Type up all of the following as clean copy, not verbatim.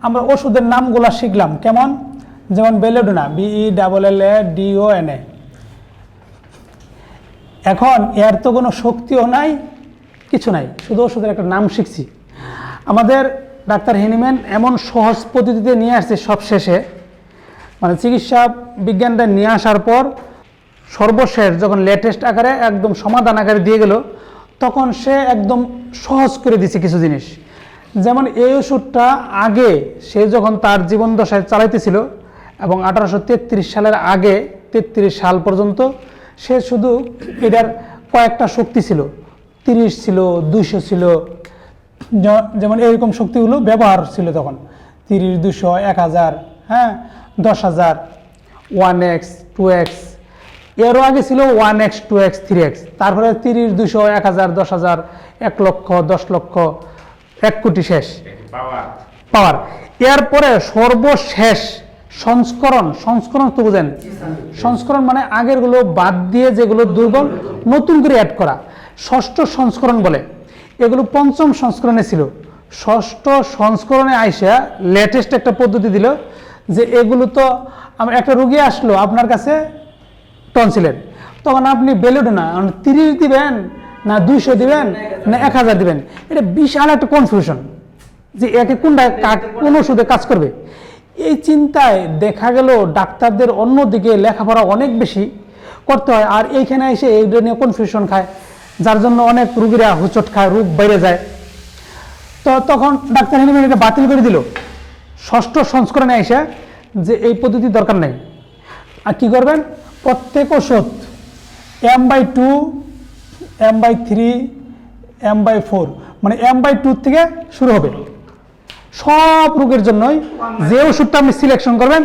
আমরা ওষুধের নামগুলো শিখলাম কেমন, যেমন বেলেডোনা BELLADONA। এখন এর তো কোনো শক্তিও নাই, কিছু নাই, শুধু ওষুধের একটা নাম শিখছি। আমাদের ডাক্তার হেনিম্যান এমন সহজ পদ্ধতিতে নিয়ে আসছে সব শেষে, মানে চিকিৎসা বিজ্ঞানটা নিয়ে আসার পর সর্বশেষ যখন লেটেস্ট আকারে একদম সমাধান আকারে দিয়ে গেল, তখন সে একদম সহজ করে দিছে কিছু জিনিস। যেমন এই ওষুধটা আগে সে যখন তার জীবন দশায় চালাইতেছিল এবং 1833 সালের আগে 33 সাল পর্যন্ত সে শুধু এটার কয়েকটা শক্তি ছিল, 30 ছিল, 200 ছিল, যেমন এরকম শক্তিগুলো ব্যবহার ছিল তখন 30, 200, 1000, হ্যাঁ, 10,000, 1x, 2x, এরও আগে ছিল 1x, 2x, 3x, তারপরে 30, 200, 1000, 10,000, 1 লক্ষ, 10 লক্ষ, 1 কোটি শেষ পাওয়ার। এরপরে সর্বশেষ সংস্করণ তো বুঝেন, সংস্করণ মানে আগেরগুলো বাদ দিয়ে যেগুলো দুর্বল নতুন করে অ্যাড করা, ষষ্ঠ সংস্করণ বলে। এগুলো পঞ্চম সংস্করণে ছিল, ষষ্ঠ সংস্করণে আইসা লেটেস্ট একটা পদ্ধতি দিল যে এগুলো তো একটা রোগী আসলো আপনার কাছে টনসিলের, তখন আপনি বেলেডোনা 30 দিবেন না 200 দিবেন না 1000 দিবেন, এটা বিশাল একটা কনফিউশন যে একে কোনটা কোন ওষুধে কাজ করবে। এই চিন্তায় দেখা গেল ডাক্তারদের অন্যদিকে লেখাপড়া অনেক বেশি করতে হয়, আর এইখানে এসে এইটা নিয়ে কনফিউশন খায়, যার জন্য অনেক রুগীরা হুচট খায়, রোগ বেড়ে যায়। তো তখন ডাক্তার হেনিম্যান এটা বাতিল করে দিল ষষ্ঠ সংস্করণে এসে, যে এই পদ্ধতি দরকার নেই। আর কি করবেন, প্রত্যেক ওষুধ M/2, M/3, M/4, মানে M/2 থেকে শুরু হবে সব রোগের জন্যই। যে ওষুধটা আপনি সিলেকশন করবেন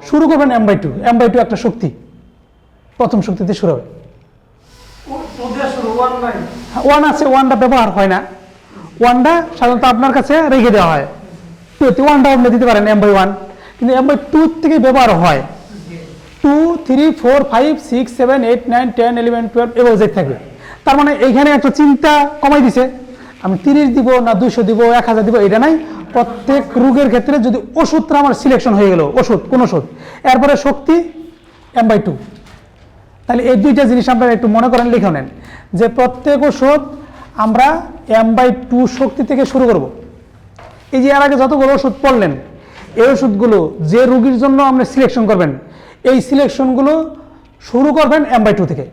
শুরু করবেন M/2। M/2 একটা শক্তি, প্রথম শক্তিতে শুরু হবে। 1 আছে, 1টা ব্যবহার হয় না, 1টা সাধারণত আপনার কাছে রেখে দেওয়া হয়, 1টা আপনি দিতে পারেন M/1, কিন্তু M/2 থেকে ব্যবহার হয় 2, 3, 4, 5, 6, 7, 8, 9, 10, 11, 12 এভাবে যেতে থাকবে। তার মানে এইখানে একটা চিন্তা কমাই দিছে, আমি 30 দিব না 200 দিব, 1000 দিব, এটা নাই। প্রত্যেক রোগের ক্ষেত্রে যদি ওষুধটা আমার সিলেকশন হয়ে গেল, ওষুধ কোন ওষুধ, এরপরে শক্তি M/2। তাহলে এই দুইটা জিনিস আপনারা একটু মনে করেন, লিখে নেন যে প্রত্যেক ওষুধ আমরা M/2 শক্তি থেকে শুরু করব। এই যে এর আগে যতগুলো ওষুধ পড়লেন, এই ওষুধগুলো যে রোগীর জন্য আপনি সিলেকশন করবেন, এই সিলেকশনগুলো শুরু করবেন M/2 থেকে।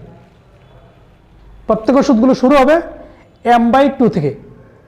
প্রত্যেক ওষুধগুলো শুরু হবে M/2 থেকে।